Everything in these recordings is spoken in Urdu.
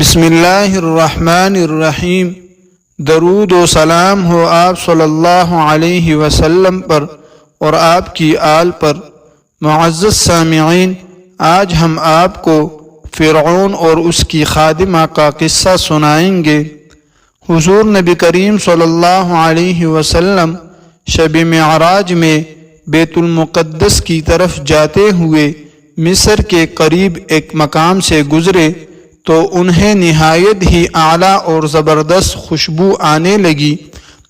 بسم اللہ الرحمن الرحیم۔ درود و سلام ہو آپ صلی اللہ علیہ وسلم پر اور آپ کی آل پر۔ معزز سامعین، آج ہم آپ کو فرعون اور اس کی خادمہ کا قصہ سنائیں گے۔ حضور نبی کریم صلی اللہ علیہ وسلم شب معراج میں بیت المقدس کی طرف جاتے ہوئے مصر کے قریب ایک مقام سے گزرے تو انہیں نہایت ہی اعلیٰ اور زبردست خوشبو آنے لگی۔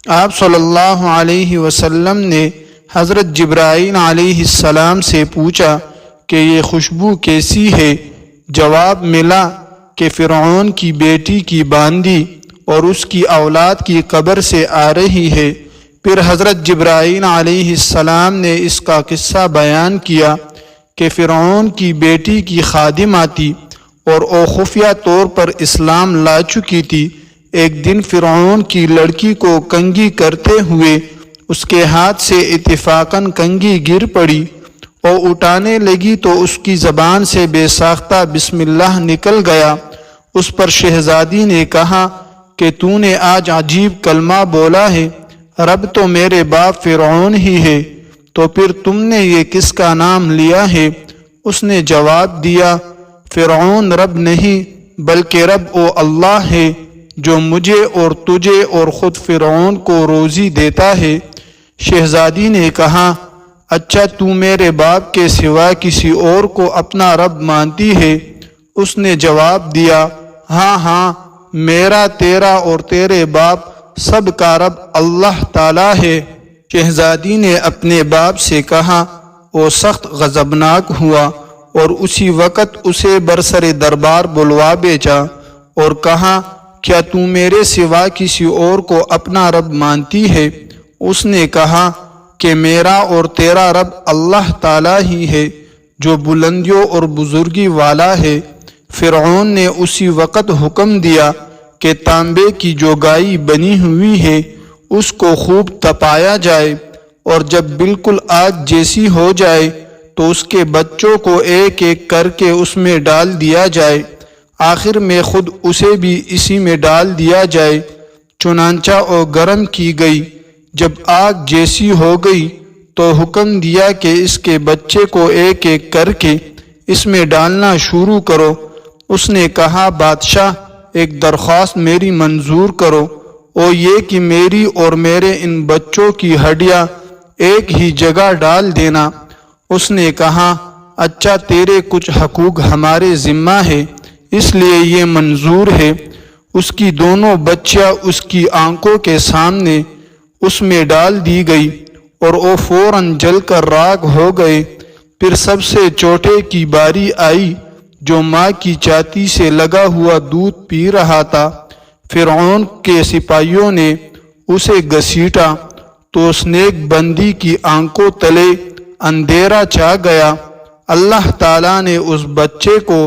آپ صلی اللہ علیہ وسلم نے حضرت جبرائیل علیہ السلام سے پوچھا کہ یہ خوشبو کیسی ہے؟ جواب ملا کہ فرعون کی بیٹی کی باندی اور اس کی اولاد کی قبر سے آ رہی ہے۔ پھر حضرت جبرائیل علیہ السلام نے اس کا قصہ بیان کیا کہ فرعون کی بیٹی کی خادمہ تھی اور وہ خفیہ طور پر اسلام لا چکی تھی۔ ایک دن فرعون کی لڑکی کو کنگھی کرتے ہوئے اس کے ہاتھ سے اتفاقاً کنگھی گر پڑی۔ وہ اٹھانے لگی تو اس کی زبان سے بے ساختہ بسم اللہ نکل گیا۔ اس پر شہزادی نے کہا کہ تو نے آج عجیب کلمہ بولا ہے، رب تو میرے باپ فرعون ہی ہے، تو پھر تم نے یہ کس کا نام لیا ہے؟ اس نے جواب دیا، فرعون رب نہیں بلکہ رب وہ اللہ ہے جو مجھے اور تجھے اور خود فرعون کو روزی دیتا ہے۔ شہزادی نے کہا، اچھا تو میرے باپ کے سوا کسی اور کو اپنا رب مانتی ہے؟ اس نے جواب دیا، ہاں میرا، تیرا اور تیرے باپ سب کا رب اللہ تعالی ہے۔ شہزادی نے اپنے باپ سے کہا، وہ سخت غضبناک ہوا اور اسی وقت اسے برسر دربار بلوا بھیجا اور کہا، کیا تو میرے سوا کسی اور کو اپنا رب مانتی ہے؟ اس نے کہا کہ میرا اور تیرا رب اللہ تعالی ہی ہے جو بلندیوں اور بزرگی والا ہے۔ فرعون نے اسی وقت حکم دیا کہ تانبے کی جو گائے بنی ہوئی ہے اس کو خوب تپایا جائے، اور جب بالکل آگ جیسی ہو جائے تو اس کے بچوں کو ایک ایک کر کے اس میں ڈال دیا جائے، آخر میں خود اسے بھی اسی میں ڈال دیا جائے۔ چنانچہ وہ گرم کی گئی۔ جب آگ جیسی ہو گئی تو حکم دیا کہ اس کے بچے کو ایک ایک کر کے اس میں ڈالنا شروع کرو۔ اس نے کہا، بادشاہ ایک درخواست میری منظور کرو، وہ یہ کہ میری اور میرے ان بچوں کی ہڈیاں ایک ہی جگہ ڈال دینا۔ اس نے کہا، اچھا تیرے کچھ حقوق ہمارے ذمہ ہے اس لیے یہ منظور ہے۔ اس کی دونوں بچیاں اس کی آنکھوں کے سامنے اس میں ڈال دی گئی اور وہ فوراً جل کر راکھ ہو گئے۔ پھر سب سے چھوٹے کی باری آئی جو ماں کی چھاتی سے لگا ہوا دودھ پی رہا تھا۔ فرعون کے سپاہیوں نے اسے گھسیٹا تو اس نیک بندی کی آنکھوں تلے اندھیرا چھا گیا۔ اللہ تعالیٰ نے اس بچے کو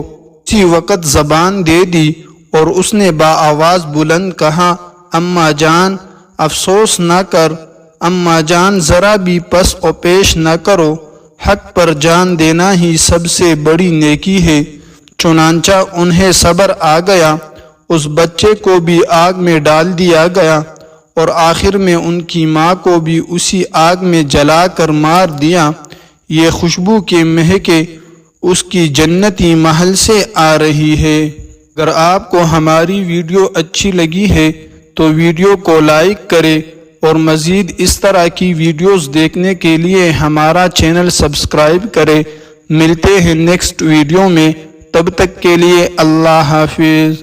اسی وقت زبان دے دی اور اس نے بآواز بلند کہا، اماں جان افسوس نہ کر، اماں جان ذرا بھی پس و پیش نہ کرو، حق پر جان دینا ہی سب سے بڑی نیکی ہے۔ چنانچہ انہیں صبر آ گیا، اس بچے کو بھی آگ میں ڈال دیا گیا اور آخر میں ان کی ماں کو بھی اسی آگ میں جلا کر مار دیا۔ یہ خوشبو کے مہکے اس کی جنتی محل سے آ رہی ہے۔ اگر آپ کو ہماری ویڈیو اچھی لگی ہے تو ویڈیو کو لائک کریں اور مزید اس طرح کی ویڈیوز دیکھنے کے لیے ہمارا چینل سبسکرائب کریں۔ ملتے ہیں نیکسٹ ویڈیو میں، تب تک کے لیے اللہ حافظ۔